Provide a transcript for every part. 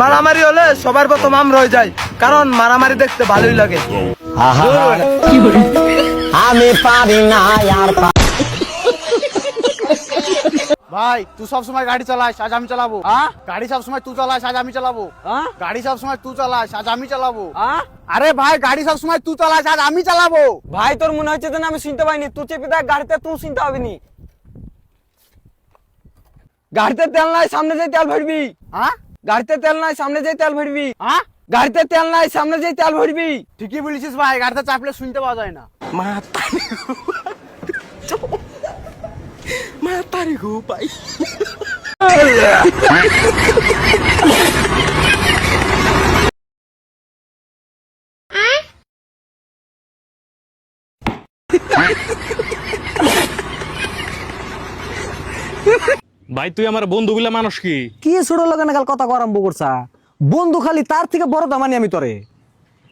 মারামারি হলে সবার প্রথম আমরা হয়ে যাই, কারণ মারামারি দেখতে ভালোই লাগে। আমি পারি না আর ভাই তুই সব সময় গাড়ি চালাস, আজ আমি চালাবো। গাড়ি সব সময় তুই চালাস, আজ আমি চালাবো। গাড়ি সব সময় তুই চালাস, আজ আমি চালাবো। আরে ভাই গাড়ি সব সময় তুই চালাস, আজ আমি চালাবো। ভাই তোর মনে হচ্ছে যেন আমি শুনতে পাইনি। তুই চেপে দেখ গাড়িতে, তুই শুনতে পাবি নি। গাড়িতে তেল নাই, সামনে যাই তেল ভরবি। গাড়িতে তেল নাই, সামনে যাই তেল ভরবি। গাড়িতে তেল নাই, সামনে যাই তেল ভরবি। ঠিকই বলেছিস ভাই, গাড়িতে চাপলে শুনতে পাওয়া যায় না। ভাই তুই আমার বন্ধুগুলা মানুষ কি ছোট লোক নাগাল কথা আরম্ভ করছা? বন্ধু খালি তার থেকে বড় দামানি আমি তোরে।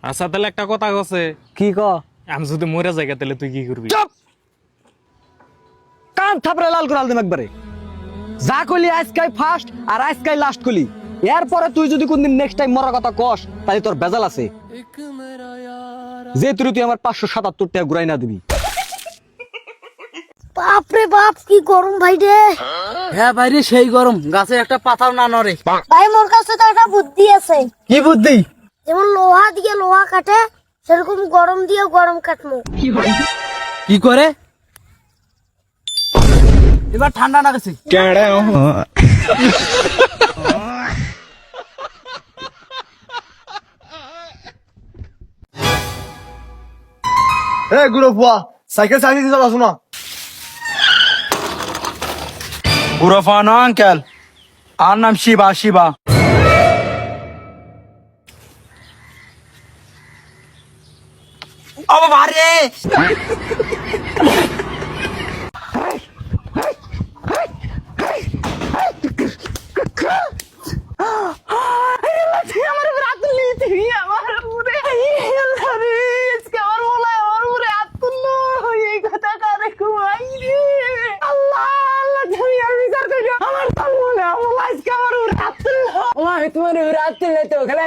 আচ্ছা তাহলে একটা কথা আছে, কি ক? আমি যদি মরে যাই তাহলে তুই কি করবি? চুপ! কান থাপড়ে লাল করে আলদিম একবারে। যা কইলি আজকাই ফার্স্ট আর আজকাই লাস্ট কইলি। এরপরে তুই যদি কোনদিন নেক্সট টাইম মরার কথা কস, তাহলে তোর বেজাল আছে। যে তুই আমার 577 টাকা ঘুরাই না দিবি। বাপরে বাপ কি গরম ভাই রে। হ্যাঁ ভাইরে সেই গরম, গাছে একটা পাতাও না নড়ে। ভাই মোর কাছে তো একটা বুদ্ধি আছে। কি বুদ্ধি? যেমন লোহা দিয়ে লোহা কাটে, সেরকম গরম দিয়ে গরম কাটমু। কি করে? এবার ঠান্ডা না গেছে। গুলো ফুয়া সাইকেল চালিয়ে দিতে পারছো না? পুরো ফানো আঙ্কেল, আর নাম শিবা। শিবা বাবারে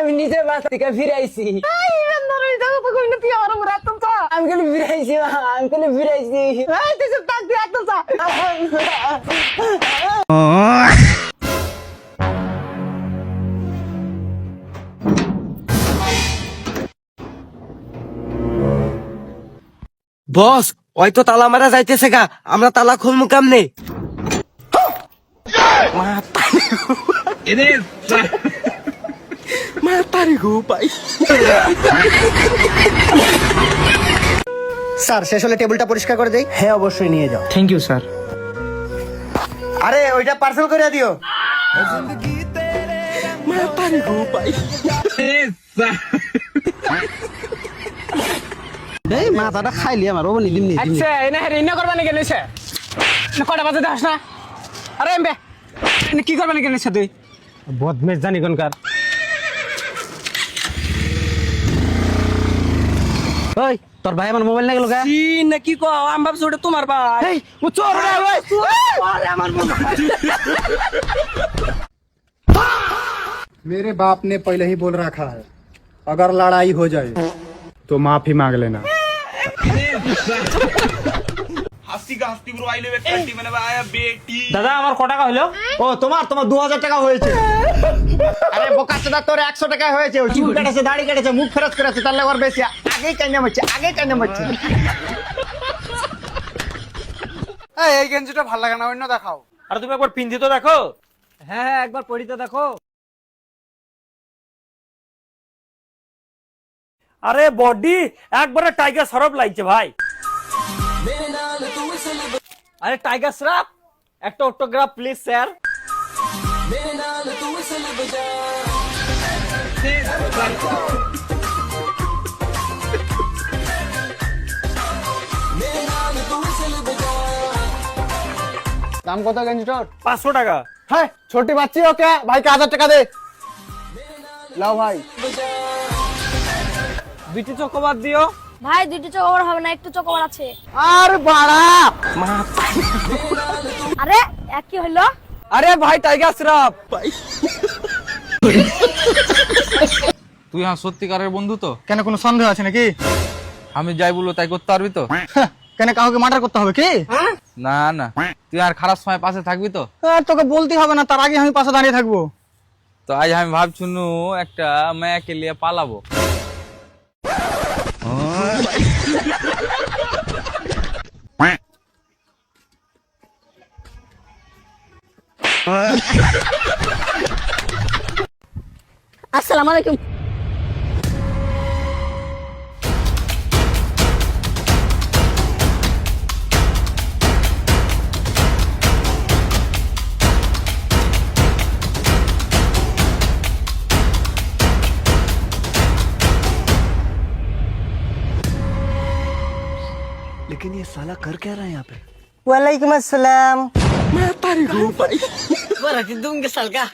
আমি নিজে বাস থেকে ফিরাইছি। আমি খালি ফিরাইছি, আমি খালি ফিরাইছি। বস ওই তো তালা মারা যাইতেছে গা, আমরা তালা খুলমু কেমনে? স্যার শেষ হলে টেবিলটা পরিষ্কার করে দেই। হ্যাঁ অবশ্যই নিয়ে যাও। Thank you sir. আরে ওইটা পার্সেল করে দিও। এই মাথাটা খাইলি আমার ও বলি দিমনি। আচ্ছা এনে হেরিনা করবা নি কেনেছে? না কটা বাজে দেখাস না? আরে এমবে এনে কি করবা নি কেনেছে তুই? বদমেশ জানি কোনকার। ওই তোর ভাই আমার মোবাইল না গেল গা? না কি কও, আমি ভাবছি ওটা তোমার ভাই। এই ও চোর রে ওই চোর আমার মোবাইল। मेरे बाप ने पहले ही बोल रखा है, अगर लड़ाई हो जाए तो माफी मांग लेना। দাদা আমার কত টাকা হলো? ও তোমার 2000 টাকা হয়েছে। আরে বোকাচোদা তোর 100 টাকা হয়েছে। ও চুল কেটেছে, দাড়ি কেটেছে, মুখ ফেরাজ করেছে, তার লাগর বেশি। আগেই কান্না মারছে, আগেই কান্না মারছে। এই গেঞ্জিটা ভালো লাগে না, অন্য দেখাও। আর তুমি একবার পিন্ধি তো দেখো। হ্যাঁ একবার পরিতে দেখো। আরে বডি একবারে টাইগার সরব লাগছে ভাই। আরে টাইগার শ্রফ একটা অটোগ্রাফ প্লিজ স্যার। দাম কত গেঞ্জিটার? 500 টাকা। হ্যাঁ ছোটি বাচ্চি ওকে ভাইকে 1000 টাকা দে। লাও ভাই। দুইটি চকোবার দিও। ভাই দুটো চকোবার হবে না, একটু চকোবার আছে। আর বাড়া আরে এক কি হলো? আরে ভাই টাইগার শ্রফ। তুই হ্যাঁ সত্যিকারের বন্ধু তো? কেন কোনো সন্দেহ আছে নাকি? আমি যাই বলবো তাই করতে পারবি তো? কেন কাউকে মার্ডার করতে হবে কি? না না, তুই আর খারাপ সময় পাশে থাকবি তো? তোকে বলতে হবে না, তার আগে আমি পাশে দাঁড়িয়ে থাকবো। তো আজ আমি ভাবছুনু একটা মেয়েকে নিয়ে পালাবো। আসসালামু আলাইকুম। लेकिन ये साला कर क्या रहा है यहाँ पे? ওয়ালাইকুম আসসালাম। बरं, ती दुंग साल का